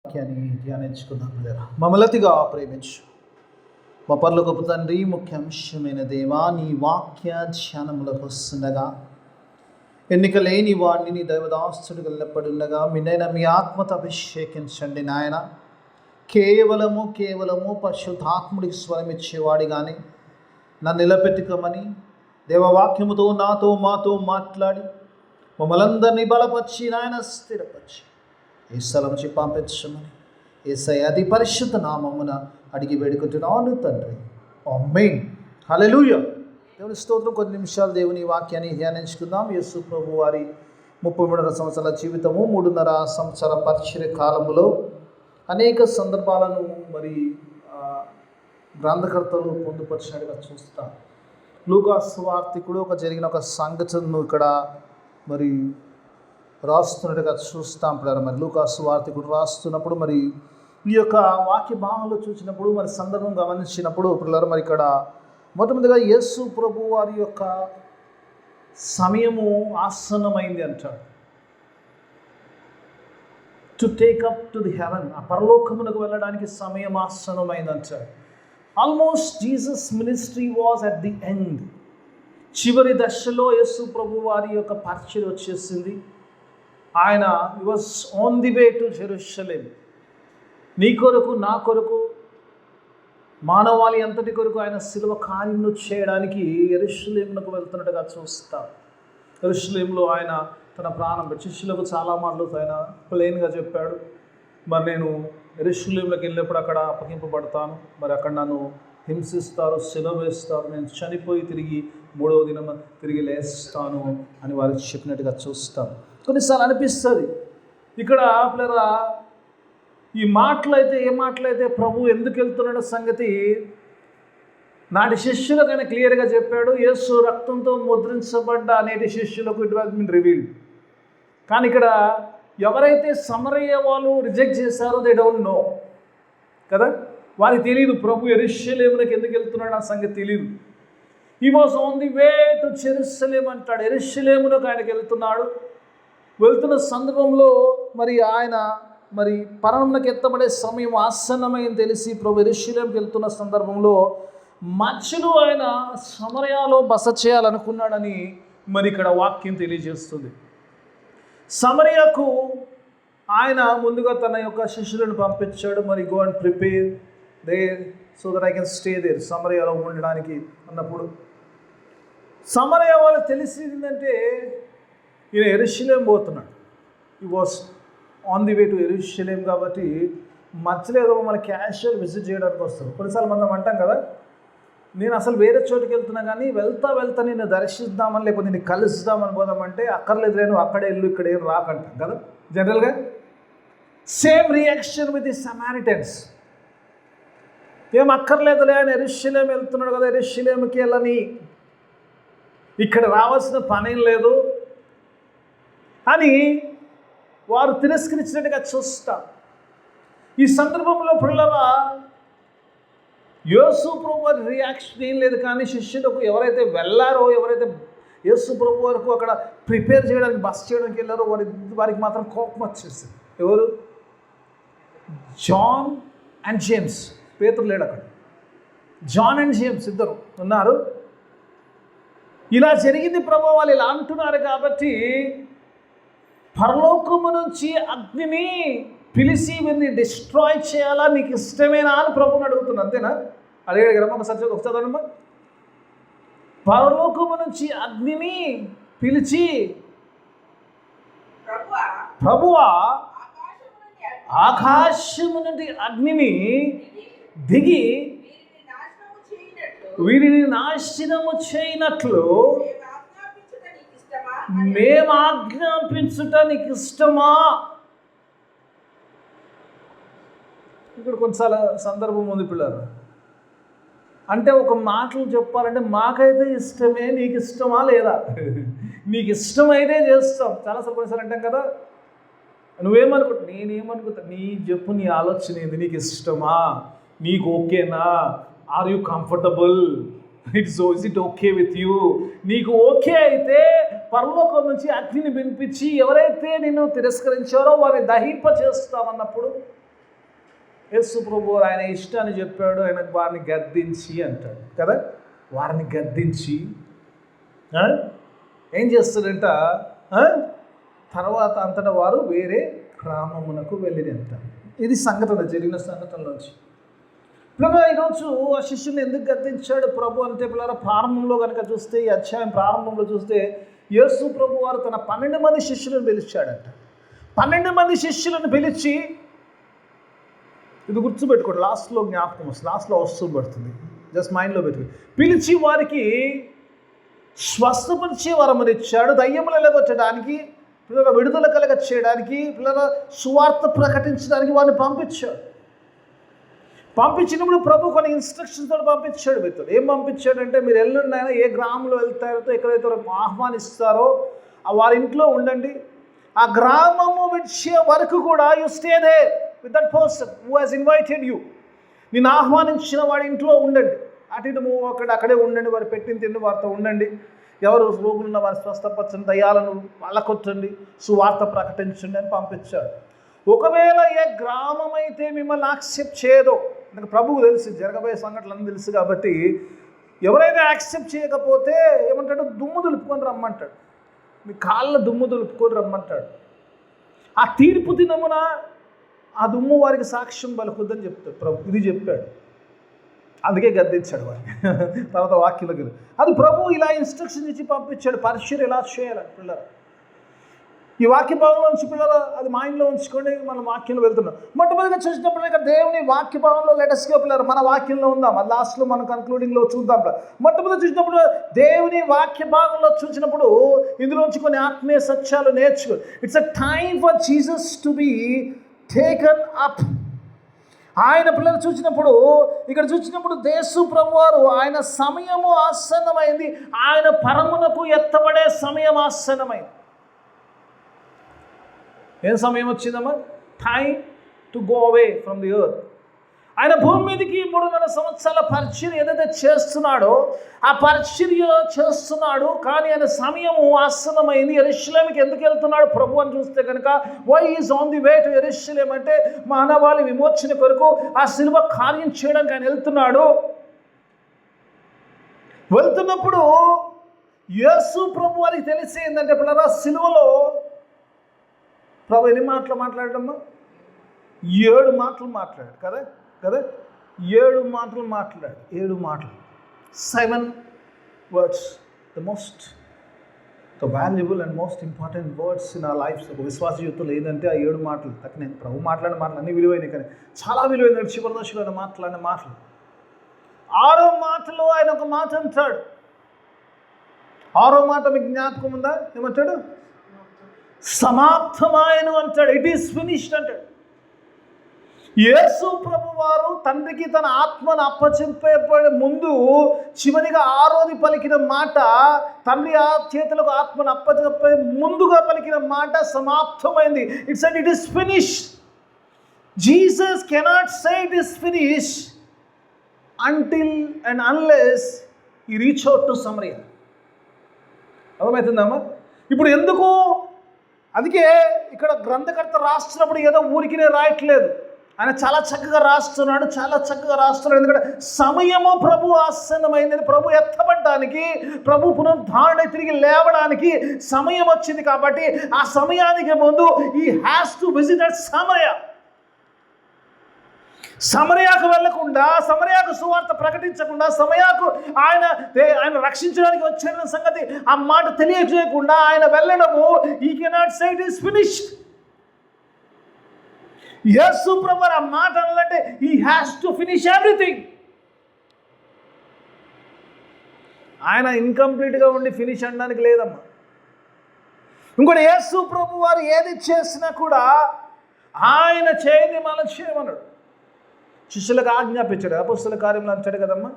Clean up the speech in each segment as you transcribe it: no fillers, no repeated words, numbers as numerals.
వాక్యాన్ని ధ్యానించుకుందాం. మమ్మలతిగా ప్రేమించు మా పరలోకపు తండ్రి, ముఖ్య అంశమైన దేవా, నీ వాక్య ధ్యానములకు వస్తుండగా ఎన్నిక లేని వాడిని నీ దైవదాస్తుడికి వెళ్ళపడుండగా మిన్నైనా మీ ఆత్మతో అభిషేకించండి నాయన. కేవలము పరిశుద్ధాత్ముడికి స్వరం ఇచ్చేవాడి కానీ నన్ను నిలబెట్టుకోమని దేవవాక్యముతో నాతో మాతో మాట్లాడి మమ్మలందరినీ బలపరిచి నాయన స్థిరపరిచి ఈ స్థలం నుంచి పంపించమని యేసయ్య అతి పరిశుద్ధ నామమున అడిగి వేడుకుంటున్నాను తండ్రి. ఆమేన్. హల్లెలూయా. దేవుని స్తోత్రం. కొన్ని నిమిషాలు దేవుని వాక్యాన్ని ధ్యానించుకుందాం. యేసు ప్రభు వారి 33 సంవత్సరాల జీవితము, 3.5 సంవత్సర పరిచర్య కాలంలో అనేక సందర్భాలను మరి గ్రంథకర్తలు పొందుపరిచినట్టుగా చూస్తాం. లూకా సువార్తికుడు జరిగిన ఒక సంఘటనను ఇక్కడ మరి రాస్తున్నట్టుగా చూస్తాం. మరి లూకా సువార్తికుడు రాస్తున్నప్పుడు మరి ఈ యొక్క వాక్య భాగంలో చూసినప్పుడు మరి సందర్భం గమనించినప్పుడు పిల్లలు మరి ఇక్కడ మొట్టమొదటిగా యేసు ప్రభు వారి యొక్క సమయము ఆసన్నమైంది అంటాడు. To take up to the haven, ఆ పరలోకమునకు వెళ్ళడానికి సమయం ఆసన్నమైంది అంటాడు. Almost Jesus ministry was at the end. చివరి దశలో యేసు ప్రభు వారి యొక్క పరిచర్య వచ్చేసింది. ఆయన was on the way to Jerusalem. నీ కొరకు, నా కొరకు, మానవాళి అంతటి కొరకు ఆయన శిలువ కార్యమును చేయడానికి యెరూషలేమునకు వెళ్తున్నట్టుగా చూస్తాం. యెరూషలేంలో ఆయన తన ప్రాణం శిష్యులకు చాలా మాటలు ఆయన ప్లెయిన్గా చెప్పాడు. మరి నేను యెరూషలేంలోకి వెళ్ళినప్పుడు అక్కడ అప్పగింపబడతాను, మరి అక్కడ నన్ను హింసిస్తారు, శిలువ వేస్తారు, నేను చనిపోయి తిరిగి 3వ దినం తిరిగి లేస్తాను అని వారికి చెప్పినట్టుగా చూస్తాం. కొన్నిసార్లు అనిపిస్తుంది ఇక్కడ పిల్లరా, ఈ మాటలైతే ఏ మాటలైతే ప్రభు ఎందుకు వెళ్తున్నాడో సంగతి నాటి శిష్యులకు ఆయన క్లియర్గా చెప్పాడు. యేసు రక్తంతో ముద్రించబడ్డ అనేటి శిష్యులకు ఇట్ వాజ్ బీన్ రివీల్డ్. కానీ ఇక్కడ ఎవరైతే సమరయ్య వాళ్ళు రిజెక్ట్ చేశారో దే డోంట్ నో కదా, వారికి తెలియదు ప్రభు యెరూషలేమునకు ఎందుకు వెళ్తున్నాడు ఆ సంగతి తెలియదు. He was on the way to Jerusalem అంటాడు. యెరూషలేమునకు ఆయనకు వెళ్తున్న సందర్భంలో మరి ఆయన మరి పరమునకు ఎత్తబడే సమయం ఆసన్నమైంది తెలిసి ప్రభు యెరూషలేంకి వెళ్తున్న సందర్భంలో మధ్యలో ఆయన సమరయాలో బస చేయాలనుకున్నాడని మరి ఇక్కడ వాక్యం తెలియజేస్తుంది. సమరయకు ఆయన ముందుగా తన యొక్క శిష్యులను పంపించాడు. మరి go and prepare there so that I can stay there, సమరయాలో ఉండడానికి అన్నప్పుడు సమరయ వాళ్ళు తెలిసిందంటే ఈయన యెరూషలేం పోతున్నాడు. He was on the way to యెరూషలేం. కాబట్టి మధ్యలో ఏదో మన క్యాషువల్ విజిట్ చేయడానికి వస్తారు. కొన్నిసార్లు మనం అంటాం కదా, నేను అసలు వేరే చోటుకి వెళ్తున్నా కానీ వెళ్తా నిన్ను దర్శిద్దామని లేకపోతే నిన్ను కలుద్దామని పోదామంటే అక్కర్లేదు, నేను అక్కడే వెళ్ళు ఇక్కడ ఏం రాకంటాం కదా జనరల్గా. Same reaction with the Samaritans. ఏం అక్కర్లేదులే ఆయన యెరూషలేం వెళ్తున్నాడు కదా, యెరూషలేంకి వెళ్ళని, ఇక్కడ రావాల్సిన పనేం లేదు అని వారు తిరస్కరించినట్టుగా చూస్తాం. ఈ సందర్భంలో పిల్లరా యేసు ప్రభు రియాక్షన్ ఏం లేదు. కానీ శిష్యులకు ఎవరైతే వెళ్ళారో, ఎవరైతే యేసు ప్రభు వరకు అక్కడ ప్రిపేర్ చేయడానికి బస్ చేయడానికి వెళ్ళారో వారికి మాత్రం కోపం వచ్చేసింది. ఎవరు? John and James. పేతురు లేడు అక్కడ. జాన్ అండ్ జేమ్స్ ఇద్దరు ఉన్నారు. ఇలా జరిగింది ప్రభు, వాళ్ళు ఇలా అంటున్నారు కాబట్టి పరలోకము నుంచి అగ్నిని పిలిచి వీరిని డిస్ట్రాయ్ చేయాలా, నీకు ఇష్టమేనా అని ప్రభుని అడుగుతున్నా. అంతేనా? అడిగాడు కదా ఒక సత్యం ఒకసారమ్మా. పరలోకము నుంచి అగ్నిని పిలిచి, ప్రభువా ఆకాశము నుండి అగ్నిని దిగి వీరిని నాశనము చేయనట్లు మేము ఆజ్ఞాపించుట నీకు ఇష్టమా? ఇక్కడ కొన్నిసార్లు సందర్భం ఉంది పిల్లలు. అంటే ఒక మాటలు చెప్పాలంటే మాకైతే ఇష్టమే, నీకు ఇష్టమా లేదా? నీకు ఇష్టమైతే చేస్తాం. చాలాసార్లు కొన్నిసార్లు అంటాం కదా, నువ్వేమనుకుంటా, నేనేమనుకుంటా, నీ చెప్పు, నీ ఆలోచన ఏంది, నీకు ఇష్టమా, నీకు ఓకేనా, are you comfortable, is it okay with you? నీకు ఓకే అయితే పరలోకం నుంచి అగ్నిని వినిపించి ఎవరైతే నిన్ను తిరస్కరించారో వారిని దహింప చేస్తామన్నప్పుడు యేసు ప్రభు ఆయన ఇష్టాన్ని చెప్పాడు, ఆయన వారిని గద్దించి అంటాడు కదా. వారిని గద్దించి ఏం చేస్తాడంట, తర్వాత అంతటా వారు వేరే గ్రామమునకు వెళ్ళినంట. ఇది సంఘటన, జరిగిన సంఘటనలోంచి. పిల్లరా ఈరోజు ఆ శిష్యుని ఎందుకు గద్దించాడు ప్రభు అంటే, పిల్లరా ప్రారంభంలో కనుక చూస్తే, ఈ అధ్యాయం ప్రారంభంలో చూస్తే యేసు ప్రభు వారు తన 12 మంది శిష్యులను పిలిచాడంట. 12 మంది శిష్యులను పిలిచి, ఇది గుర్తుపెట్టుకోండి, లాస్ట్లో జ్ఞాపకం వస్తుంది, లాస్ట్లో వస్తూ పడుతుంది, జస్ట్ మైండ్లో పెట్టుకుని. పిలిచి వారికి స్వస్థపరిచే వరమునిచ్చాడు, దయ్యములు వెళ్ళగొట్టడానికి, పిల్లల విడుదల కలగ చేయడానికి, పిల్లల సువార్త ప్రకటించడానికి వారిని పంపించాడు. పంపించినప్పుడు ప్రభు కొన్ని ఇన్స్ట్రక్షన్స్ తోటి పంపించాడు. వ్యక్తులు ఏం పంపించాడంటే, మీరు ఎల్లుండి అయినా ఏ గ్రామంలో వెళ్తారో, ఎక్కడైతే ఆహ్వానిస్తారో వారి ఇంట్లో ఉండండి. ఆ గ్రామము విడిచే వరకు కూడా you stay there with that person who has invited you. నేను ఆహ్వానించిన వాడి ఇంట్లో ఉండండి. అటు ఇటు మూవ్ అక్కడే ఉండండి, వారు పెట్టిన తిండి వారితో ఉండండి. ఎవరు రోగులున్న వారి స్వస్థపరచండి, దయ్యాలను వాళ్ళకొట్టండి, సువార్త ప్రకటించండి అని పంపించాడు. ఒకవేళ ఏ గ్రామం అయితే మిమ్మల్ని యాక్సెప్ట్ చేయదో, నాకు ప్రభువు తెలుసు, జరగబోయే సంఘటనలు తెలుసు కాబట్టి, ఎవరైనా యాక్సెప్ట్ చేయకపోతే ఏమంటాడు, దుమ్ము దులుపుకొని రమ్మంటాడు, మీ కాళ్ళ దుమ్ము దులుపుకొని రమ్మంటాడు. ఆ తీర్పు దినమున ఆ దుమ్ము వారికి సాక్ష్యం పలుకుద్దని చెప్తాడు ప్రభు. ఇది చెప్పాడు, అందుకే గద్దించాడు వారిని. తర్వాత వాక్యంలోకి అది ప్రభు ఇలా ఇన్స్ట్రక్షన్ ఇచ్చి పంపించాడు, పరిచయం ఎలా చేయాలి పిల్లలు. ఈ వాక్య భాగంలో ఉంచి పిల్లలు అది మైండ్లో ఉంచుకొని మనం వాక్యంలో వెళ్తున్నాం. మొట్టమొదటిగా చూసినప్పుడు ఇక్కడ దేవుని వాక్య భాగంలో లెటెస్ట్గా పిల్లలు మన వాక్యంలో ఉందాం, అది లాస్ట్లో మనం కన్క్లూడింగ్లో చూద్దాం. మొట్టమొదటి చూసినప్పుడు దేవుని వాక్య భాగంలో చూసినప్పుడు ఇందులోంచి కొన్ని ఆత్మీయ సత్యాలు నేర్చుకో. It's a time for Jesus to be taken up. ఆయన పిల్లలు చూసినప్పుడు, ఇక్కడ చూసినప్పుడు యేసు ప్రభువారు ఆయన సమయము ఆసన్నమైంది, ఆయన పరమునకు ఎత్తబడే సమయం ఆసన్నమైంది. ఏం సమయం వచ్చిందమ్మా? Time to go away from the earth. ఆయన భూమి మీదకి 3.5 సంవత్సరాల పరిచర్య ఏదైతే చేస్తున్నాడో ఆ పరిచర్య చేస్తున్నాడు, కానీ ఆయన సమయము ఆసన్నమైంది. యెరూషలేముకి ఎందుకు వెళ్తున్నాడు ప్రభు అని చూస్తే కనుక, why is on the way to యెరూషలేం అంటే మానవాళి విమోచన కొరకు ఆ శిలువ కార్యం చేయడానికి ఆయన వెళ్తున్నాడు. వెళ్తున్నప్పుడు యేసు ప్రభు వారికి తెలిసి ఏంటంటే పిల్లరా, శిలువలో ప్రభు ఎన్ని మాటలు మాట్లాడమ్మా? 7 మాటలు మాట్లాడాడు కదా 7 మాటలు మాట్లాడాడు. 7 మాటలు, 7 words, the valuable and most important words in our lives. ఒక విశ్వాస జీవితంలో ఏదంటే ఆ 7 మాటలు. నేను ప్రభు మాట్లాడిన మాటలు అన్ని విలువైనవి, కానీ చాలా విలువైన చివరిదశలో మాట్లాడిన మాటలు. 6వ మాటలో ఆయన ఒక మాట అంటాడు. 6వ మాట మీకు జ్ఞాపకం ఉందా? ఏమంటాడు? సమాప్తమాయను అంటాడు. ఇట్ ఈస్ ఫినిష్డ్ అంటాడు. యేసు ప్రభు వారు తండ్రికి తన ఆత్మను అప్పచెప్పే ముందు చివరిగా 6వది పలికిన మాట, తండ్రి ఆ చేతులకు ఆత్మను అప్పచెప్పే ముందుగా పలికిన మాట సమాప్తమైంది. It's and it is finished. Jesus cannot say it is finished until and unless he reach out to Samaria. అర్థమవుతుందమ్మా? ఇప్పుడు ఎందుకు, అందుకే ఇక్కడ గ్రంథకర్త రాస్తున్నప్పుడు ఏదో ఊరికినే రాయట్లేదు, ఆయన చాలా చక్కగా రాస్తున్నాడు. ఎందుకంటే సమయము ప్రభు ఆసన్నమైంది. ప్రభు ఎత్తబడ్డానికి, ప్రభు పునరుద్ధరణ తిరిగి లేవడానికి సమయం వచ్చింది. కాబట్టి ఆ సమయానికి ముందు ఈ హ్యాస్ టు విజిట్ అట్ సమరయాకు వెళ్లకుండా, సమరయాకు సువార్త ప్రకటించకుండా, సమయాకు ఆయన రక్షించడానికి వచ్చిన సంగతి ఆ మాట తెలియజేయకుండా ఆయన వెళ్ళడము, he cannot say it is finished. యేసు ప్రభువు ఆ మాట అనాలంటే he has to finish everything. ఆయన ఇన్కంప్లీట్గా ఉండి ఫినిష్ అనడానికి లేదమ్మా. ఇంకోటి, యేసు ప్రభు వారు ఏది చేసినా కూడా ఆయన చేయని మనం చేయమన్నాడు. శిష్యులకు ఆజ్ఞాపించాడు. అపొస్తలుల కార్యంలో అంటాడు కదమ్మా,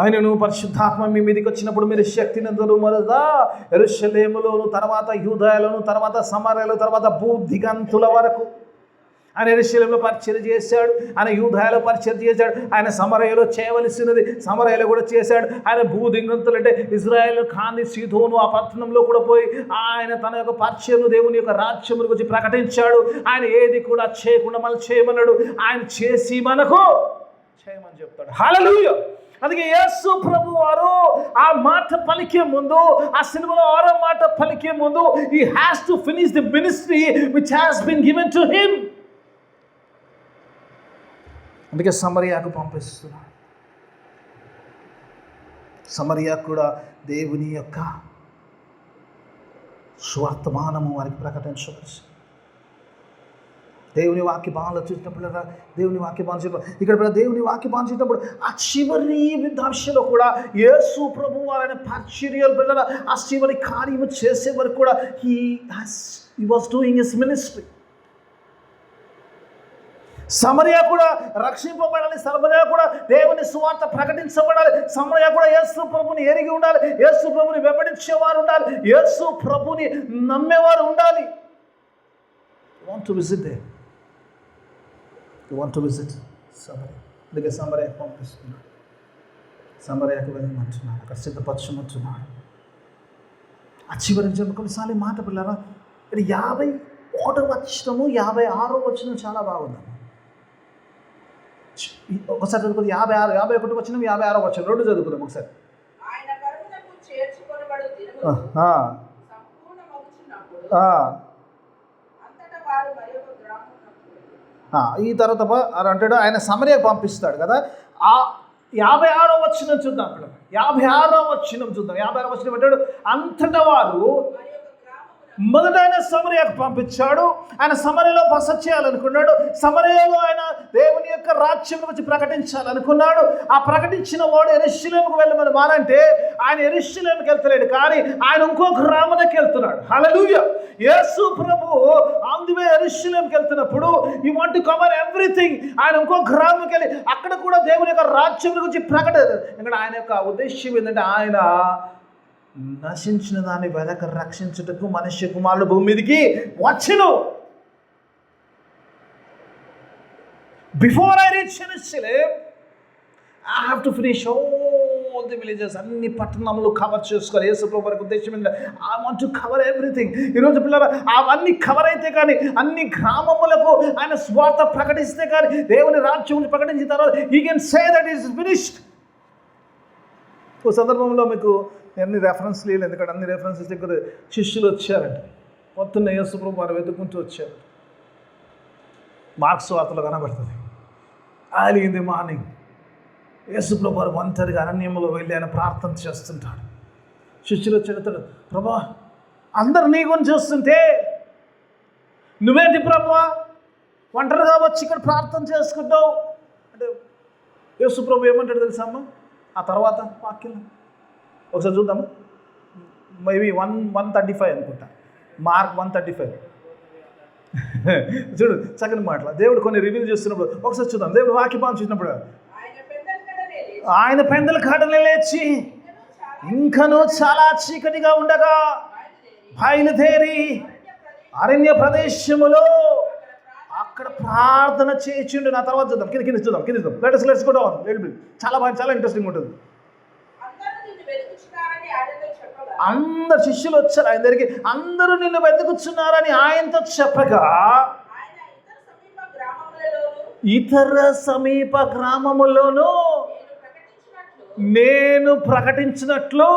ఆయనను పరిశుద్ధాత్మ మీ మీదకి వచ్చినప్పుడు మీరు శక్తిని మొదలుదా యెరూషలేములోను, తర్వాత యూదయలోను, తర్వాత సమరయలు, తర్వాత భూదిగంతుల వరకు ఆయన యెరూషలేములో పరిచర్య చేశాడు, ఆయన యూదాయలో పరిచర్య చేశాడు, ఆయన సమరయలో చేయవలసినది సమరయలో కూడా చేశాడు. ఆయన భూదిగంతులు అంటే ఇజ్రాయెల్, కాంది, సీదోను ఆ పట్టణంలో కూడా పోయి ఆయన తన యొక్క పరిచర్యను దేవుని యొక్క రాజ్యమును గురించి ప్రకటించాడు. ఆయన ఏది కూడా చేయకుండా మళ్ళీ చేయమన్నాడు, ఆయన చేసి మనకు చేయమని చెప్తాడు. హల్లెలూయా. అందుకే యేసు ప్రభు వారు ఆ మాట పలికే ముందు, ఆ సిలువలో 6వ మాట పలికే ముందు, he has to finish the ministry which has been given to him. అందుకే సమరయాకు పంపిస్తున్నాడు. సమరయాకు కూడా దేవుని యొక్క స్వర్తమానము వారికి ప్రకటించవలసి. దేవుని వాక్య భావనలు చూసినప్పుడు, దేవుని వాక్య భావన చూసినప్పుడు, ఇక్కడ దేవుని వాక్య భావన చూసినప్పుడు ఆ చివరి దశలో కూడా యేసు ప్రభు వారైన పరిచర్యలు పిల్లల ఆ చివరి కార్యము చేసే వరకు కూడా he was doing his ministry. సమరయ కూడా రక్షింపబడాలి, సమరయ కూడా దేవుని సువార్త ప్రకటించబడాలి, సమరయ కూడా యేసు ప్రభుని ఎరిగి ఉండాలి, యేసు ప్రభుని వెంబడించేవారు ఉండాలి, యేసు ప్రభుని నమ్మేవారు ఉండాలి. You want to visit there? You want to visit సమరయ? అందుకే సమరయ పంపిస్తున్నాడు, సమరయకు వెళ్ళమంటున్నాడు, అక్కడ సిద్ధపరచమంటున్నాడు. ఆ చివరి నుంచి కొన్నిసార్లు మాట పిల్లరా, ఇక్కడ 51వ వచనము 56వ వచనం చాలా బాగుంది. ఒకసారి చదువుకుంది 56, 51 వచనం, 56వ వచనం రెండు చదువుకుందాం ఒకసారి. ఈ తర్వాత అంటాడు ఆయన సమరయకు పంపిస్తాడు కదా. ఆ 56వ వచనం చూద్దాం. అక్కడ 56వ వచనం చూద్దాం. 56వ వచనం అంటాడు అంతటా వారు మొదట ఆయన సమరయకు పంపించాడు. ఆయన సమరయలో బస చేయాలనుకున్నాడు. సమరయలో ఆయన దేవుని యొక్క రాజ్యం గురించి ప్రకటించాలనుకున్నాడు. ఆ ప్రకటించిన వాడు యెరూషలేముకు వెళ్ళమని మానంటే ఆయన యెరూషలేముకి వెళ్తలేడు, కానీ ఆయన ఇంకో గ్రామానికి వెళ్తున్నాడు. హల్లెలూయా. యేసు ప్రభు ఆన్ ది వే యెరూషలేముకి వెళ్తున్నప్పుడు you want to cover everything. ఆయన ఇంకో గ్రామంకి వెళ్ళి అక్కడ కూడా దేవుని యొక్క రాజ్యం గురించి ఇక్కడ ఆయన యొక్క ఉద్దేశం ఏంటంటే ఆయన నశించిన దాన్ని వెనక రక్షించుటకు మనుష్య కుమారుడు భూమి మీదకి వచ్చెను. Before I reach Jerusalem, I have to finish all the villages. అన్ని పట్టణములు కవర్ చేసుకోవాలి. యేసు ప్రభు వారి ఉద్దేశం ఏంటంటే I want to cover everything. ఈరోజు పిల్లలు అవన్నీ కవర్ అయితే కానీ, అన్ని గ్రామములకు ఆయన స్వార్థ ప్రకటిస్తే కానీ, దేవుని రాజ్యం ప్రకటించిన తర్వాత he can say that it is finished. ఓ సందర్భంలో మీకు అన్ని రెఫరెన్స్ లేదు, ఎందుకంటే అన్ని రెఫరెన్సెస్ దగ్గర శిష్యులు వచ్చారంట. పొద్దున్న యేసు ప్రభు వారు వెతుక్కుంటూ వచ్చారు. మార్క్స్ వార్తలో కనబడుతుంది. ఎర్లీ ఇన్ ది మార్నింగ్ యేసు ప్రభు వారు ఒంటరిగా అరణ్యంలో వెళ్ళి ఆయన ప్రార్థన చేస్తుంటాడు. శిష్యులు వచ్చి అడుగుతాడు, ప్రభా అందరు నీ గురించి చూస్తుంటే నువ్వేంటి ప్రభా ఒంటరిగా వచ్చి ఇక్కడ ప్రార్థన చేసుకుంటావు అంటే యేసు ప్రభు ఏమంటాడు తెలుసా అమ్మ? ఆ తర్వాత వాక్యం ఒకసారి చూద్దాము. మేబీ 135 అనుకుంటా, మార్క్ 135. చూడు చక్కని మాటలు దేవుడు కొన్ని రివీల్ చేస్తున్నప్పుడు ఒకసారి చూద్దాం. దేవుడు వాక్యపాలన చూసినప్పుడు ఆయన పెందల కాడనే లేచి ఇంకనూ చాలా చీకటిగా ఉండగా బయలుదేరి అరణ్య ప్రదేశములో అక్కడ ప్రార్థన చేయించుండు. నా తర్వాత చూద్దాం, కింద చూద్దాం. Let's go down. చాలా ఇంట్రెస్టింగ్ ఉంటుంది. అందరు శిష్యులు వచ్చారు ఆయన దగ్గరికి, అందరూ నిన్ను వెతుకుచున్నారని ఆయనతో చెప్పగా ఇతర సమీప గ్రామములోనూ నేను ప్రకటించినట్లు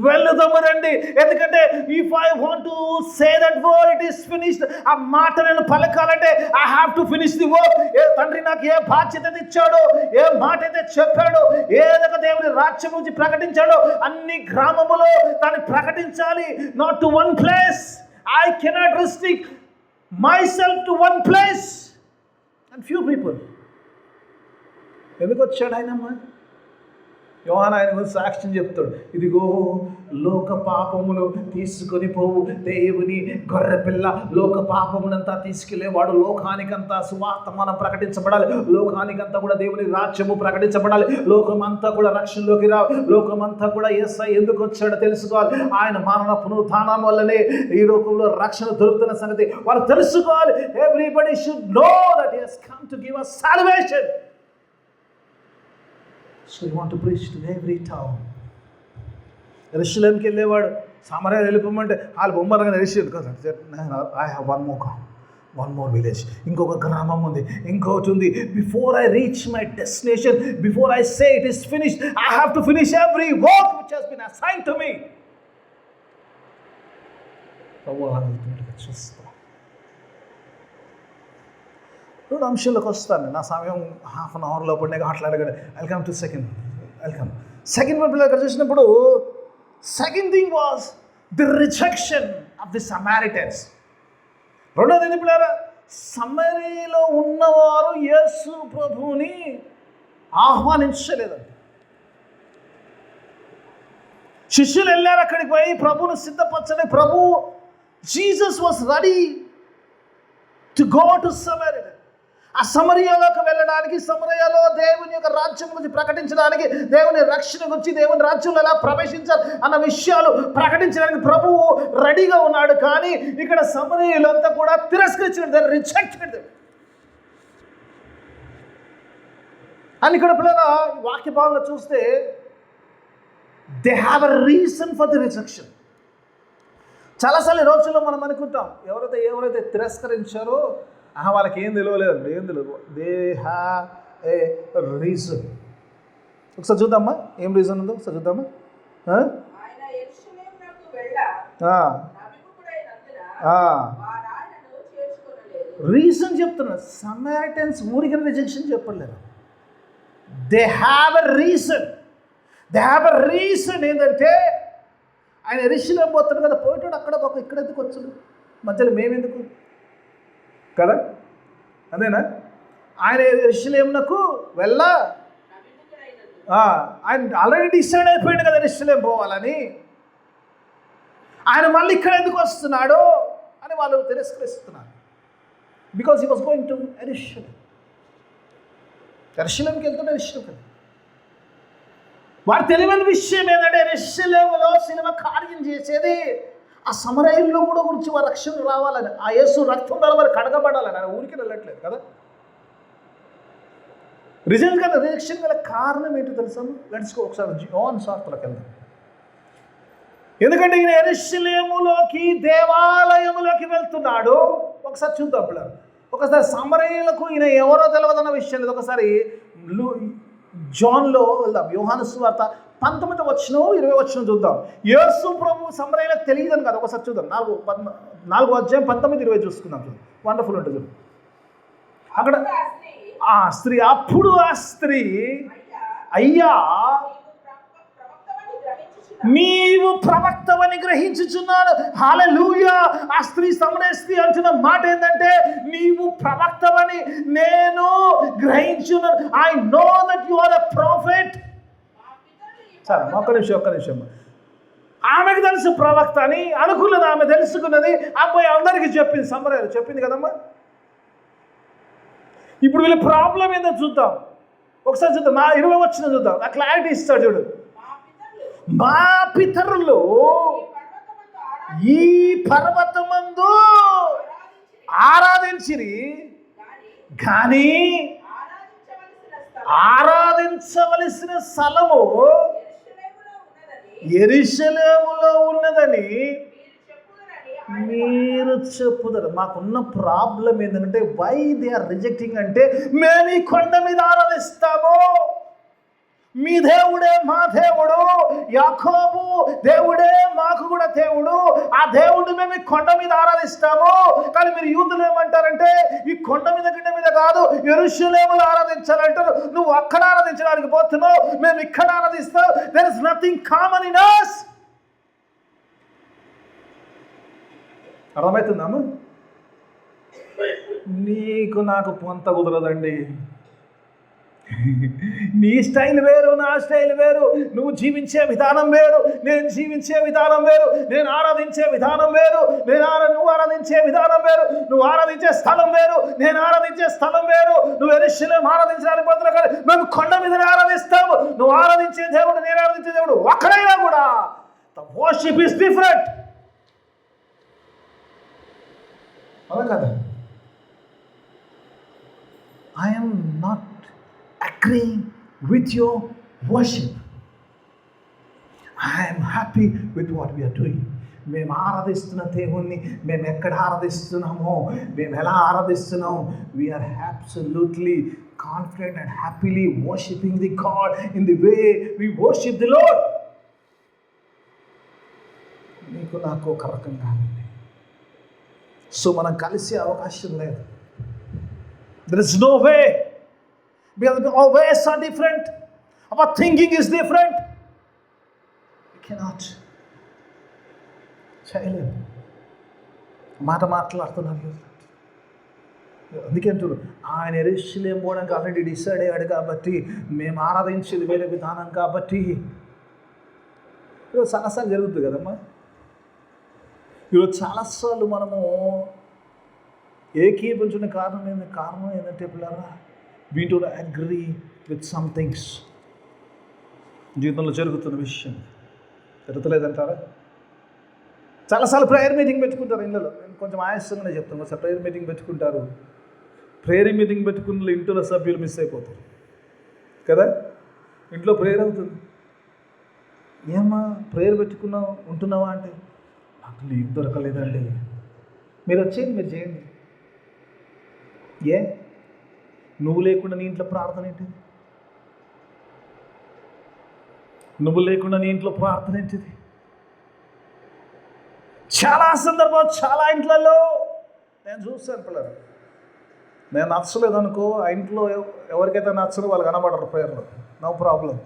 వెళ్దాము రండి. ఎందుకంటే if I want to say that word it is finished, ఆ మాట నేను పలకాలంటే I have to finish the work. తండ్రి నాకు ఏ బాధ్యత ఇచ్చాడో, ఏ మాట అయితే చెప్పాడో, ఏదైనా దేవుని రాజ్యం గురించి ప్రకటించాడో అన్ని గ్రామములో దాన్ని ప్రకటించాలి. Not to one place. I cannot restrict my self to one place and few people. ఎందుకు వచ్చాడు ఆయనమ్మా? యోహాను ఆయన గురించి సాక్ష్యం చెప్తాడు. ఇదిగో లోక పాపమును తీసుకొని పోవు దేవుని గొర్రెపిల్ల, లోక పాపమునంతా తీసుకెళ్లేవాడు. లోకానికంతా సువార్త మనం ప్రకటించబడాలి. లోకానికంతా కూడా దేవుని రాజ్యము ప్రకటించబడాలి. లోకమంతా కూడా రక్షణలోకి లోకమంతా కూడా యేసయ్య ఎందుకు వచ్చాడో తెలుసుకోవాలి. ఆయన మరణ పునరుత్థానం వల్లనే ఈ లోకంలో రక్షణ దొరుకుతున్న సంగతి వాళ్ళు తెలుసుకోవాలి. Everybody should know that he has come to give us salvation. So you want to preach to every town. యెరూషలేంకి వెళ్ళేవాడు సమరయ వెళ్ళిపోమంటే వాళ్ళు బొమ్మలుగా ఎరిషియల్ కదా. I have one more village, ఇంకొక గ్రామం ఉంది, ఇంకొకటి ఉంది. Before I reach my destination, before I say it is finished, I have to finish every work which has been assigned to me. చూస్తా రెండు అంశాలకు వస్తాను. నా సమయం హాఫ్ అన్ అవర్ లోపలనే మాట్లాడగలను. వెల్కమ్ టు సెకండ్ వన్ పిల్లలు చూసినప్పుడు second thing was the rejection of the Samaritans. రెండోది పిల్లరా, సమరీలో ఉన్నవారు యేసు ప్రభువుని ఆహ్వానించలేదండి. శిష్యులు వెళ్ళారు అక్కడికి పోయి ప్రభువును సిద్ధపరచని. ప్రభు Jesus was ready to go to Samaria. ఆ సమరయలోకి వెళ్ళడానికి, సమరయలో దేవుని యొక్క రాజ్యం గురించి ప్రకటించడానికి, దేవుని రక్షణ గురించి, దేవుని రాజ్యంలో ఎలా ప్రవేశించాలి అన్న విషయాలు ప్రకటించడానికి ప్రభువు రెడీగా ఉన్నాడు. కానీ ఇక్కడ సమరయులంతా కూడా తిరస్కరించారు, రిజెక్టెడ్. అని ఇక్కడ పిల్లల వాక్య భావంలో చూస్తే they have a reason for the rejection. చాలాసార్లు ఈ రోజుల్లో మనం అనుకుంటాం, ఎవరైతే తిరస్కరించారో వాళ్ళకి ఏం తెలియలేదండి, ఏం తెలియదు. They have a reason. ఒకసారి చూద్దామా ఏం రీజన్ ఉందో, ఒకసారి చూద్దామా. రీజన్ చెప్తున్నా. సమారిటన్స్ ఊరికి రిజెక్షన్ చెప్పలేరు. They have a reason. ఏంటంటే ఆయన యెరూషలేము పోతాడు కదా, పోయేటాడు అక్కడ ఒక ఇక్కడ ఎందుకు వచ్చాడు, మధ్యలో మేమెందుకు కదా, అదేనా? ఆయన యెరూషలేమునకు ఆయన ఆల్రెడీ డిసైడ్ అయిపోయాడు కదా యెరూషలేము పోవాలని. ఆయన మళ్ళీ ఇక్కడ ఎందుకు వస్తున్నాడు అని వాళ్ళు తిరస్కరిస్తున్నారు. Because he was going to యెరూషలేంకి వెళ్తున్న యెరూషలేం. వారు తెలియని విషయం ఏంటంటే యెరూషలేములో సినిమా కార్యం చేసేది ఆ సమరయుల్లో కూడా గురించి వారి రక్షణ రావాలని, ఆ యేసు రక్తం ద్వారా వారు కడగబడాలని. ఆయన ఊరికి వెళ్ళట్లేదు కదా. రిజెక్షన్ గల కారణం ఏంటో తెలుసా? లెట్స్ గో ఒకసారి యోహాను సువార్తలోకి వెళ్దాం. ఎందుకంటే ఈయన యెరూషలేములోకి, దేవాలయములోకి వెళ్తున్నాడు. ఒకసారి చూద్దాం పిల్లలు. ఒకసారి సమరయులకు ఈయన ఎవరో తెలియదన్న విషయం లేదు. ఒకసారి జాన్లో వెళ్దాం. యోహాను సువార్త 19వ వచనం 20వ వచనం చూద్దాం. యేసు ప్రభు సమరయులకు తెలియదని కదా. ఒకసారి చూద్దాం. 4వ అధ్యాయం 19-20 చూసుకుందాం. చూద్దాం, వండర్ఫుల్ ఉంటుంది. చూద్దాం. అక్కడ అప్పుడు ఆ స్త్రీ అయ్యా నీవు ప్రవక్తవని గ్రహించుచున్నాను. హల్లెలూయా. ఆ స్త్రీ సమరయ స్త్రీ అంటున్న మాట ఏంటంటే నీవు ప్రవక్తవని నేను గ్రహించున్నాను. I know that you are a prophet. సరే ఒక్క నిమిషం. ఆమెకు తెలుసు ప్రవక్త అని అనుకున్నది, ఆమె తెలుసుకున్నది. అబ్బాయి అందరికీ చెప్పింది, సమరయ చెప్పింది కదమ్మా. ఇప్పుడు వీళ్ళ ప్రాబ్లం ఏందో చూద్దాం. ఒకసారి చూద్దాం. 20వ వచనం చూద్దాం. ఆ క్లారిటీ ఇస్తాడు చూడు. మా పితరులు ఈ పర్వతమందు ఆరాధించిరి, కానీ ఆరాధించవలసిన స్థలము యెరూషలేములో ఉన్నదని మీరు చెప్పుదరు. మాకున్న ప్రాబ్లం ఏంటంటే వై దే ఆర్ రిజెక్టింగ్ అంటే మేము ఈ కొండ మీద ఆరాధిస్తాము, మీ దేవుడే మా దేవుడు, యాకోబు దేవుడే మాకు కూడా దేవుడు, ఆ దేవుడు మేము ఈ కొండ మీద ఆరాధిస్తాము. కానీ మీరు యూదులు ఏమంటారంటే ఈ కొండ మీద గిడ్డ మీద కాదు యెరూషలేములో ఆరాధించాలంటారు. నువ్వు అక్కడ ఆరాధించడానికి పోతున్నావు, మేము ఇక్కడ ఆరాధిస్తాం. There is nothing common in us. అర్థమవుతుందాము? నీకు నాకు పొంత కుదరదండి. నీ స్టైల్ వేరు, నా స్టైల్ వేరు. నువ్వు జీవించే విధానం వేరు, నేను జీవించే విధానం వేరు. నేను ఆరాధించే విధానం వేరు, నువ్వు ఆరాధించే విధానం వేరు. నువ్వు ఆరాధించే స్థలం వేరు, నేను ఆరాధించే స్థలం వేరు. నువ్వు యెరూషలేము ఆరాధించడానికి బదులు కానీ మేము కొండ మీదనే ఆరాధిస్తాము. నువ్వు ఆరాధించే దేవుడు, నేను ఆరాధించే దేవుడు ఒక్కడైనా కూడా ద వర్షిప్ ఇస్ డిఫరెంట్. అలా కదా? I am not agreeing with your worship. I am happy with what we are doing. మేము ఆరాధిస్తున్న దేవుణ్ణి మేము ఎక్కడ ఆరాధిస్తున్నామో, మేము ఎలా ఆరాధిస్తున్నామో, we are absolutely confident and happily worshiping the God in the way we worship the Lord. నీకు నాకు ఒక రకంగా సో మనం కలిసే అవకాశం లేదు. There is no way. Because our ways are different. Our thinking is different. We cannot. చేయలేదు. మాట్లాడుతున్నారు. అందుకే అంటారు, ఆయన యెరూషలేము పోవడానికి ఆల్రెడీ డిసైడ్ అయ్యాడు కాబట్టి, మేము ఆరాధించేది వేరే విధానం కాబట్టి. ఈరోజు చాలాసార్లు జరుగుతుంది కదమ్మా. ఈరోజు చాలాసార్లు మనము ఏకీభవించిన కారణం ఏంటంటే పిల్లరా, we don't agree with some things. జీవితంలో జరుగుతున్న విషయం జరుగుతలేదంటారా? చాలాసార్లు ప్రేయర్ మీటింగ్ పెట్టుకుంటారు ఇళ్ళలో. నేను కొంచెం ఆయాసంగానే చెప్తాను. ఒకసారి ప్రేయర్ మీటింగ్ పెట్టుకుంటారు. ప్రేయర్ మీటింగ్ పెట్టుకున్న ఇంట్లో సభ్యులు మిస్ అయిపోతారు కదా. ఇంట్లో ప్రేయర్ అవుతుంది. ఏమ్మా ప్రేయర్ పెట్టుకున్నావు ఉంటున్నావా అంటే, నాకు లీవ్ దొరకలేదండి. మీరు వచ్చేయండి, మీరు చేయండి. ఏ నువ్వు లేకుండా నీ ఇంట్లో ప్రార్థన ఏంటిది? నువ్వు లేకుండా నీ ఇంట్లో ప్రార్థన ఏంటిది? చాలా సందర్భాలు చాలా ఇంట్లలో నేను చూస్తాను పిల్లలు. నేను నచ్చలేదు అనుకో, ఆ ఇంట్లో ఎవరికైతే నచ్చదో వాళ్ళు కనబడరు ప్రేయర్లో, నో ప్రాబ్లం,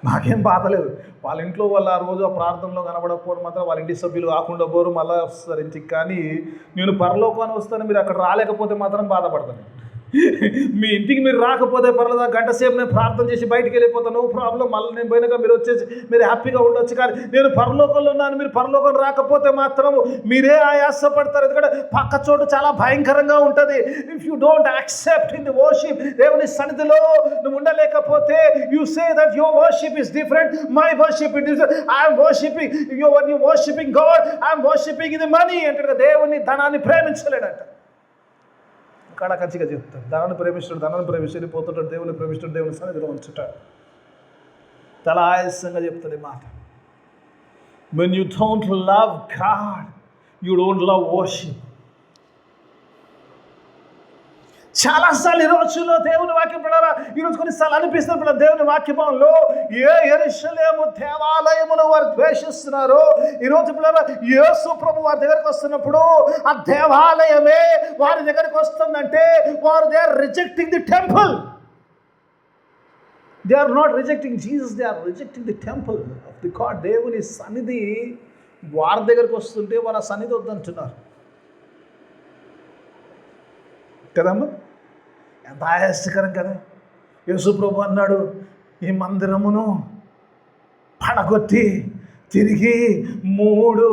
నాకేం బాధ లేదు. వాళ్ళ ఇంట్లో వాళ్ళు ఆ రోజు ఆ ప్రార్థనలో కనబడకపోవడం మాత్రం వాళ్ళ ఇంటి సభ్యులు కాకుండా పోరు, మళ్ళీ వస్తారు ఇంటికి. కానీ నేను పరలోకాన్ని వస్తాను, మీరు అక్కడ రాలేకపోతే మాత్రం బాధపడతాను. మీ ఇంటికి మీరు రాకపోతే పర్లేదు, గంట సేపు నేను ప్రార్థన చేసి బయటికి వెళ్ళిపోతాను, నో ప్రాబ్లం. మళ్ళీ నేను పోయినాక మీరు వచ్చేసి మీరు హ్యాపీగా ఉండొచ్చు. కానీ నేను పరలోకంలో ఉన్నాను, మీరు పరలోకం రాకపోతే మాత్రం మీరే ఆయాసపడతారు. ఎందుకంటే పక్క చోటు చాలా భయంకరంగా ఉంటుంది. If you don't accept in the worship, దేవుని సన్నిధిలో నువ్వు ఉండలేకపోతే, you say that your worship is different, my worship is different, I'm worshipping you worshipping God, I'm worshipping ఇది మనీ అంటే దేవుని ధనాన్ని ప్రేమించలేడంట. కచ్చిగా చెప్తాడు, ధనాన్ని ప్రేమిస్తాడు పోతుంటాడు, దేవుని ప్రేమిస్తాడు, దేవుని సన్నిధిలో ఉంచుతాడు. చాలా ఆయాసంగా చెప్తాడు ఈ మాట. When you don't love God, you don't love worship. చాలాసార్లు ఈ రోజుల్లో దేవుని వాక్యం పడారా, ఈరోజు కొన్నిసార్లు అనిపిస్తుంది పడ దేవుని వాక్యంలో ఏ యెరూషలేము దేవాలయమును వారు ద్వేషిస్తున్నారో, ఈరోజు పిల్లరా యేసు ప్రభు వారి దగ్గరికి వస్తున్నప్పుడు ఆ దేవాలయమే వారి దగ్గరికి వస్తుందంటే వారు they are rejecting the temple. They are not rejecting Jesus, they are rejecting the temple of the god. దేవుని సన్నిధి వారి దగ్గరికి వస్తుంటే వారు ఆ సన్నిధి వద్దంటున్నారు కదమ్మా. ఎంత ఆయాసకరం కదా. యేసు ప్రభు అన్నాడు, ఈ మందిరమును పడగొట్టి తిరిగి 3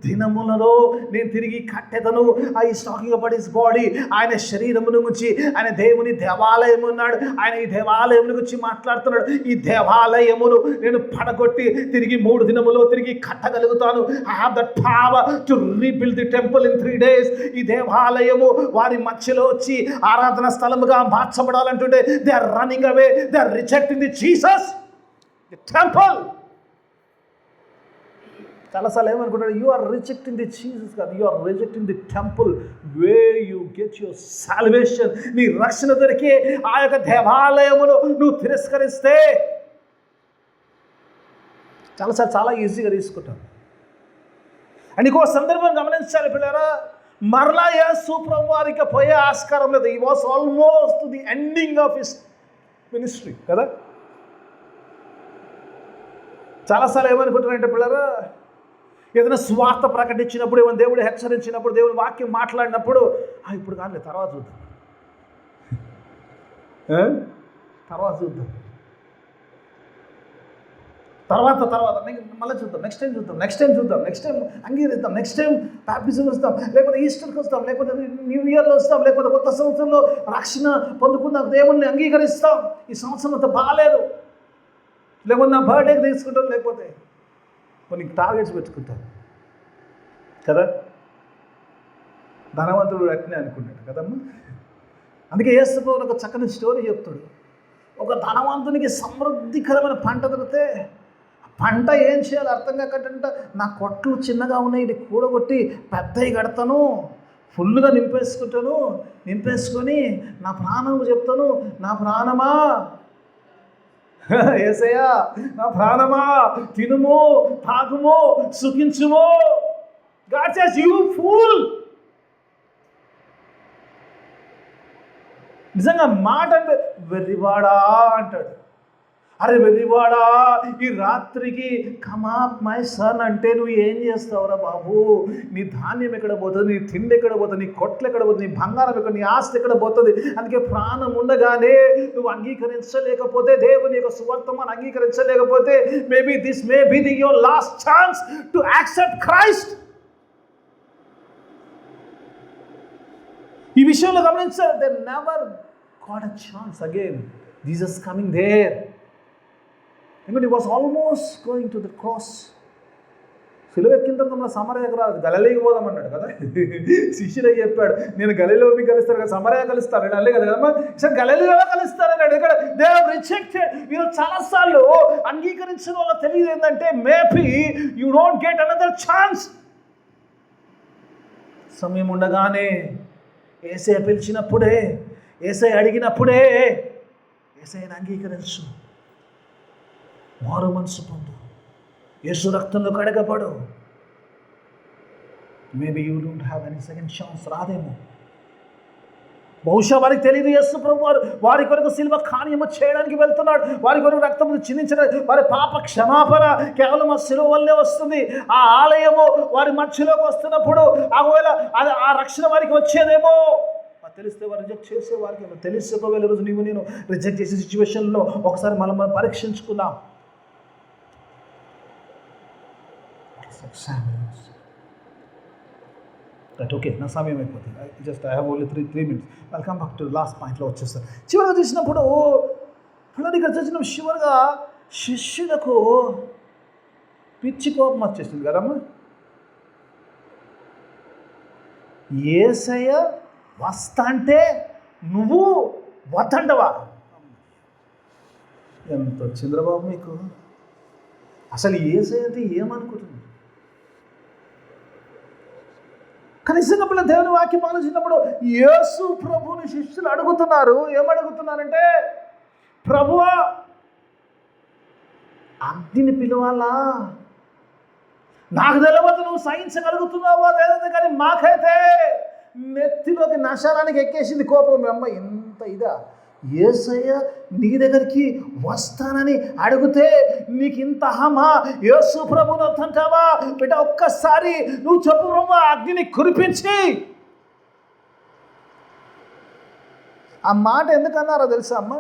దినములలో నేను తిరిగి కట్టెదను. I talking about his body. ఆయన శరీరమును గురించి, ఆయన దేవుని దేవాలయం ఉన్నాడు, ఆయన ఈ దేవాలయం గురించి మాట్లాడుతున్నాడు. ఈ దేవాలయమును నేను పడగొట్టి తిరిగి 3 దినములో తిరిగి కట్టగలుగుతాను. I have that power to rebuild the temple in 3 days. ఈ దేవాలయము వారి మధ్యలో వచ్చి ఆరాధన స్థలముగా మార్చబడాలంటుంటే they are running away, they are rejecting the Jesus, the temple. చాలాసార్లు ఏమనుకుంటాడు, you are rejecting the Jesus కాదు, you are rejecting the temple way you get your salvation. నీ రక్షణ దొరికే ఆ యొక్క దేవాలయమును నువ్వు తిరస్కరిస్తే చాలాసార్లు చాలా ఈజీగా తీసుకుంటాం. అండ్ ఇంకో సందర్భం గమనించాలి పిల్లరా, మరలా యేసు ప్రభు వారికి పోయే ఆస్కారం లేదు. ఈ was almost the ending of his ministry కదా. చాలాసార్లు ఏమనుకుంటున్నారంటే పిల్లరా, ఏదైనా స్వార్థ ప్రకటించినప్పుడు, ఏమైనా దేవుడు హెచ్చరించినప్పుడు, దేవుని వాక్యం మాట్లాడినప్పుడు ఇప్పుడు కానీ తర్వాత చూద్దాం, తర్వాత చూద్దాం, తర్వాత మళ్ళీ చూద్దాం, నెక్స్ట్ టైం అంగీకరిద్దాం, నెక్స్ట్ టైం బాప్టిజం వస్తాం, లేకపోతే ఈస్టర్కి వస్తాం, లేకపోతే న్యూ ఇయర్లో వస్తాం, లేకపోతే కొత్త సంవత్సరంలో రక్షణ పొందుకున్న దేవుణ్ణి అంగీకరిస్తాం. ఈ సంవత్సరం అంత బాగాలేదు, లేకపోతే నా బర్త్డేకి తీసుకుంటాం, లేకపోతే కొన్ని టార్గెట్స్ పెట్టుకుంటాం కదా. ధనవంతుడు అట్నే అనుకుంటాడు కదమ్మా. అందుకే యేసు ప్రభువు ఒక చక్కని స్టోరీ చెప్తాడు. ఒక ధనవంతునికి సమృద్ధికరమైన పంట దొరికితే పంట ఏం చేయాలి అర్థం కాకటంట, నా కొట్లు చిన్నగా ఉన్నాయి, ఇది కూడగొట్టి పెద్దవి కడతాను, ఫుల్గా నింపేసుకొని నా ప్రాణం చెప్తాను, నా ప్రాణమా యేసయ్యా, నా ప్రాణమా తినుము తాగుము సుఖించుము. God says, you fool. నిజంగా మాట అంటే వెర్రివాడా అంటాడు. అరే వెర్రివాడా, ఈ రాత్రికి కమాప్ మై సన్ అంటే నువ్వు ఏం చేస్తావురా బాబు? నీ ధాన్యం ఎక్కడ పోతుంది, నీ తిండి ఎక్కడ పోతుంది, నీ కొట్లు ఎక్కడ పోతుంది, నీ బంగారం ఎక్కడ, నీ ఆస్తి ఎక్కడ పోతుంది? అందుకే ప్రాణం ఉండగానే నువ్వు అంగీకరించలేకపోతే, దేవుని యొక్క సువార్తను అంగీకరించలేకపోతే, maybe this may be your last chance to accept Christ. ఈ విషయంలో గమనించారు, they never got a chance again. Jesus coming there. ఎందుకంటే was almost going to the cross. సిలువ ఎక్కిన తర్వాత మన సమరయకు రాదు, గలిలయకి పోదామన్నాడు కదా. శిష్యులకి చెప్పాడు, నేను గలిలయోకి కలుస్తాను కదా, సమరయ కలుస్తాను అల్లే కదా కదమ్మా, సార్ గలిలయలో కలుస్తానన్నాడు. ఇక్కడ దే హావ్ రిజెక్టెడ్. వీళ్ళు చాలాసార్లు అంగీకరించిన వాళ్ళ తెలియదు ఏంటంటే, maybe you don't get another chance. సమయం ఉండగానే, యేసయ్య పిలిచినప్పుడే, యేసయ్య అడిగినప్పుడే యేసయ్యను అంగీకరించు, మారు మనసు పొందు, యేసు రక్తంలో కడగబడు. Maybe you don't have any second chance. రాదేమో, బహుశా వారికి తెలియదు యేసు ప్రభు వారి కొరకు సిలువ కార్యము చేయడానికి వెళ్తున్నాడు, వారి కొరకు రక్తము చిందించడానికి, వారి పాప క్షమాపణ కేవలం ఆ సిలువ వల్లే వస్తుంది. ఆ ఆలయము వారి మధ్యలోకి వస్తున్నప్పుడు ఒకవేళ ఆ రక్షణ వారికి వచ్చేదేమో తెలిస్తే వారు రిజెక్ట్ చేసే వారికి తెలిస్తే, ఒకవేళ రోజు నేను రిజెక్ట్ చేసే సిచ్యువేషన్లో ఒకసారి మనం పరీక్షించుకుందాం. ఓకే, నా సమయం అయిపోతుంది. Just I have only 3 minutes. Welcome back to last పాయింట్లో వచ్చేస్తాను. చివరిగా చూసినప్పుడు ఇక్కడ చూసిన చివరిగా శిష్యులకు పిచ్చి కోపం వచ్చేసింది కదమ్మా. యేసయ్య వస్తా అంటే నువ్వు వద్దంటవా? ఎంత చంద్రబాబు మీకు అసలు యేసయ్య అంటే ఏమనుకుంటుంది? కనీసంగా పిల్లలు దేవుని వాక్యం ఆలోచించినప్పుడు యేసు ప్రభుని శిష్యులు అడుగుతున్నారు. ఏమడుగుతున్నారంటే, ప్రభువా అగ్నిని పిలవాలా? నాకు తెలియదు నువ్వు సహించగలుగుతున్నావా లేదంటే, కానీ మాకైతే నెత్తిలోకి నశాలానికి ఎక్కేసింది కోపం. మీ అమ్మ ఎంత ఇదా, యేసయ్య నీ దగ్గరికి వస్తానని అడిగితే నీకు ఇంత హమా? యేసు ప్రభుని వద్దంటావా? బిడ్డ ఒక్కసారి నువ్వు చెప్పు ప్రభు, అగ్నిని కురిపించి. ఆ మాట ఎందుకన్నారో తెలుసా అమ్మ?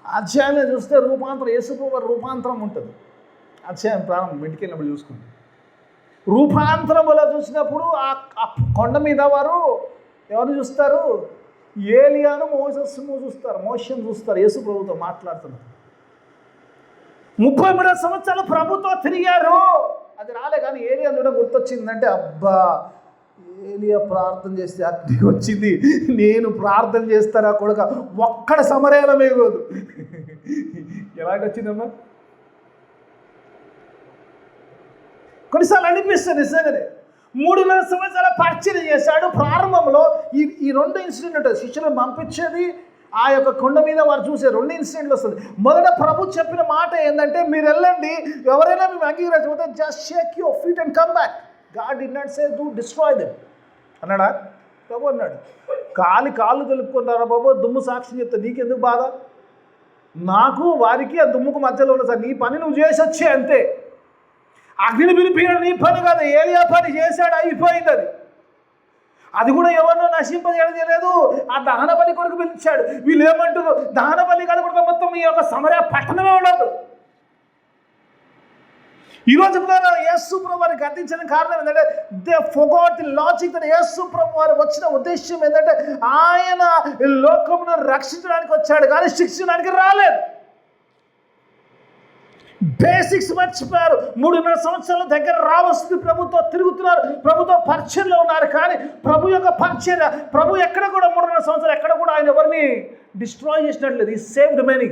అధ్యాయంలో చూస్తే రూపాంతరం, యేసు ప్రభు రూపాంతరం ఉంటుంది. అధ్యాయం ప్రారంభం ఇంటికి వెళ్ళినప్పుడు చూసుకుంటాం. రూపాంతరంలో చూసినప్పుడు ఆ కొండ మీద వారు ఎవరు చూస్తారు? ఏలియాను మోషేను చూస్తారు. యేసు ప్రభుతో మాట్లాడుతున్నారు. 33 సంవత్సరాలు ప్రభుతో తిరిగారు, అది రాలే. కానీ ఏలియా కూడా గుర్తొచ్చిందంటే, అబ్బా ఏలియా ప్రార్థన చేస్తే అగ్ని వచ్చింది, నేను ప్రార్థన చేస్తారా కొడుక, ఒక్కడ సమరయాల మిగలదు. ఎలాగొచ్చిందమ్మా? కొన్నిసార్లు అనిపిస్తుంది నిజంగానే. 3 సంవత్సరాల పరిచయం చేశాడు. ప్రారంభంలో ఈ 2 ఇన్సిడెంట్ ఉంటుంది. శిష్యులను పంపించేది, ఆ యొక్క కొండ మీద వారు చూసే 2 ఇన్సిడెంట్లు వస్తుంది. మొదట ప్రభు చెప్పిన మాట ఏంటంటే, మీరు వెళ్ళండి, ఎవరైనా మేము అంగీకరించకపోతే just shake your feet and come back. God did not say do destroy them అన్నాడా? ప్రభు అన్నాడు, కాళ్ళు తెలుపుకుంటారా బాబు, దుమ్ము సాక్షి చెప్తా, నీకెందుకు బాధ? నాకు వారికి ఆ దుమ్ముకు మధ్యలో ఉన్న సార్, నీ పని నువ్వు చేసి వచ్చే అంతే. అగ్నిని పిలిపించడం నీ పని కాదు, ఏలియా పని చేశాడు, అయిపోయింది అది. అది కూడా ఎవరినో నశింపజేయలేదు, ఆ దహన బలి కొరకు పిలిచాడు. వీళ్ళు ఏమంటారు, దహన బలి కాదు కొరకు మొత్తం ఈ యొక్క సమరయ పట్టణమే ఉండదు. ఈరోజు యేసు ప్రభు వారికి గద్దించడానికి కారణం ఏంటంటే they forgot the logic that యేసు ప్రభు వారు వచ్చిన ఉద్దేశం ఏంటంటే ఆయన లోకమును రక్షించడానికి వచ్చాడు కానీ శిక్షించడానికి రాలేదు. బేసిక్స్ మర్చిపోయారు. 3.5 సంవత్సరాల దగ్గర రావస్తుంది, ప్రభుతో తిరుగుతున్నారు, ప్రభుతో పరిచయంలో ఉన్నారు. కానీ ప్రభు యొక్క పరిచర్య, ప్రభు ఎక్కడ కూడా 3.5 సంవత్సరాలు ఎక్కడ కూడా ఆయన ఎవరిని డిస్ట్రాయ్ చేసినట్లేదు. ఈ సేవ్డ్ మెనీ.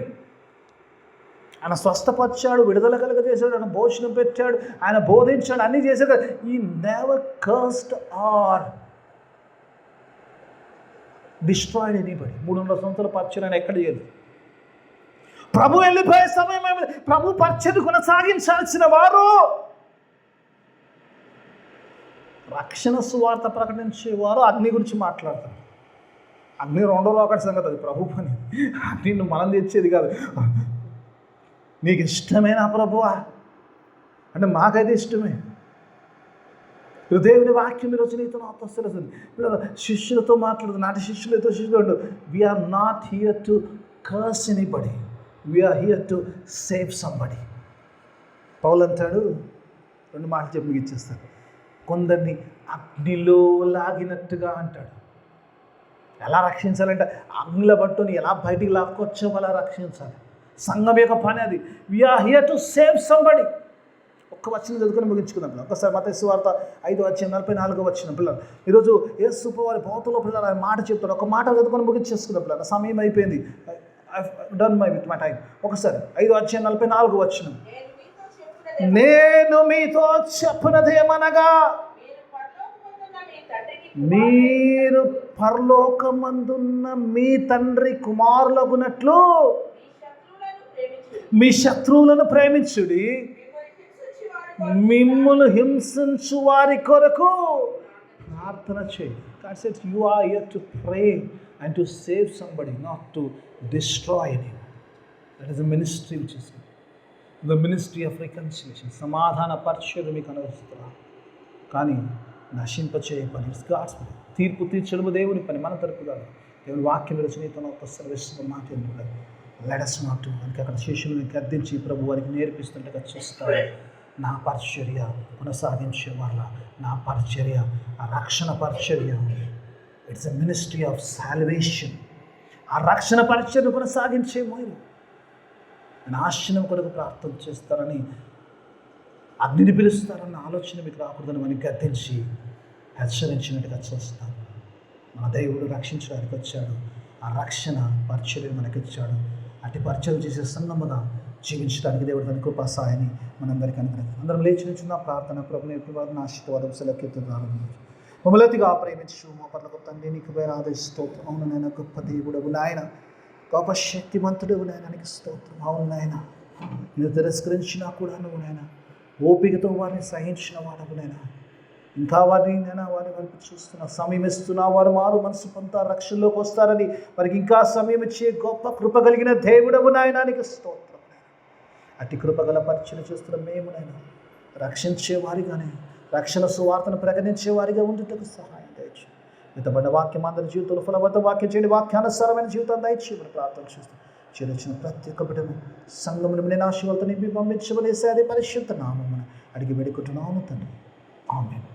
ఆయన స్వస్థపరిచాడు, విడుదల కలుగజేశాడు, ఆయన భోజనం పెట్టాడు, ఆయన బోధించాడు, అన్నీ చేశాడు. He never cursed or destroyed anybody. 300 సంవత్సరాల పరిచయం ఆయన ఎక్కడ చేయలేదు. ప్రభు వెళ్ళిపోయే సమయం ఏమి, ప్రభు పరిచయం కొనసాగించాల్సిన వారు, రక్షణ సువార్త ప్రకటించేవారు అగ్ని గురించి మాట్లాడతారు. అగ్ని 2వ ఒకటి సంగతి, అది ప్రభు పని. అగ్ని మనం తెచ్చేది కాదు. నీకు ఇష్టమేనా ప్రభువా అంటే మాకైతే ఇష్టమే. దేవుని వాక్యం ఈరోజు నీతో నాతో తెలుస్తుంది. శిష్యులతో మాట్లాడుతుంది, నాటి శిష్యులతో శిష్యులు. We are not here to curse anybody, we are here to save somebody. పౌలు అంటాడు, 2 మాటలు చెప్పి మీకు ఇచ్చేస్తాడు. కొందరిని అగ్నిలో లాగినట్టుగా అంటాడు. ఎలా రక్షించాలంటే అగ్నిలో పట్టుని ఎలా బయటికి లాక్కొచ్చామో అలా రక్షించాలి. సంఘం యొక్క పని అది. We are here to save somebody. ఒక్క వచనం చదువుకొని ముగించుకుందాం పిల్లలు. ఒకసారి మత్తయి సువార్త 5:44 పిల్లలు. ఈరోజు యేసు వారి బోధలో పిల్లలు ఆయన మాట చెప్తాడు. ఒక మాట చదువుకొని ముగించేసుకుందాం పిల్లలు. సమయం అయిపోయింది. Done with my time. ఒకసారి 5:44. నేను మీతో చెప్పినదేమనగా మీరు పరలోకమందున్న మీ తండ్రి కుమారులగునట్లు మీ శత్రువులను ప్రేమించుడి, మిమ్మును హింసించు వారి కొరకు ప్రార్థన చేయి. That's it. You are here to pray and to save somebody, not to destroy anyone. That is the ministry which is the ministry of reconciliation. సమాధాన పరిచయం మీకు అనువదిస్తున్నారు కానీ నశింపచేయ పని. ఇట్స్ గాడ్స్ పని. తీర్పు తీర్చడము దేవుని పని, మన తరపు కాదు. దేవుని వాక్యం రచనతో సెలవిస్తున్న మాట ఏంటంటే లెట్ us not do. అందుకే అక్కడ శిష్యులను గద్దించి ప్రభు వారికి నేర్పిస్తుండగా చూస్తారు. నా పరిచర్య కొనసాగించే వాళ్ళ, నా పరిచర్య ఆ రక్షణ పరిచర్య. It's a ministry of salvation. ఆ రక్షణ పరిచర్యను కొనసాగించే మీరు నాశనం కొరకు ప్రార్థన చేస్తారని, అగ్నిని పిలుస్తారన్న ఆలోచన మీకు రాకూడదని మనకి గద్దించి హెచ్చరించినట్టుగా చూస్తాను. మన దేవుడు రక్షించడానికి వచ్చాడు. ఆ రక్షణ పరిచర్య మనకిచ్చాడు. అటు పరిచయం చేసే సంఘముగా జీవించడానికి దేవుడు తన కృపా సాయాన్ని మనందరికీ అనుగ్రహించాడు. అందరం లేచి నిల్చున్న ప్రార్థన ప్రభుని ఎప్పుడు ఆశీర్వాదం సెలకెత్తుతారు. మమ్మల్నిగా ప్రేమించు మా పట్ల తండ్రి నీకు వేలాది స్తోత్రం. అవును నాయన, గొప్ప దేవుడవు నాయన, గొప్ప శక్తిమంతుడు నాయన, నీకు స్తోత్రం. అవును నాయన, నేను తిరస్కరించినా కూడా నువ్వు నాయన ఓపికతో వారిని సహించిన వాడవు నాయన. ఇంకా వారిని నేను వారికి చూస్తున్నా, సమయం ఇస్తున్నా. వారు మారు మనసు పొందుతా రక్షణలోకి వస్తారని వారికి ఇంకా సమయం ఇచ్చే గొప్ప కృప కలిగిన దేవుడవు నాయన, నీకు స్తోత్రం. అట్టి కృపగల పరిచయం చేస్తున్న మేము నాయన రక్షించే వారిగానే, రక్షణ సువార్తను ప్రకటించే వారిగా ఉండుటకు సహాయం దయచేయండి. మితబడ్డ వాక్యం అందరి జీవితంలో ఫలవంత వాక్యం చేయండి. వాక్యానుసారమైన జీవితాన్ని దయచేయమని ప్రార్థన చేస్తాం. చేరొచ్చిన ప్రతి ఒక్క బిడ్డను సంఘమును నేను ఆశీర్వాదాన్ని పంపించమనేసి అదే పరిశుద్ధ నామమున అడిగి వేడుకుంటున్నాము తండ్రి. ఆమేన్.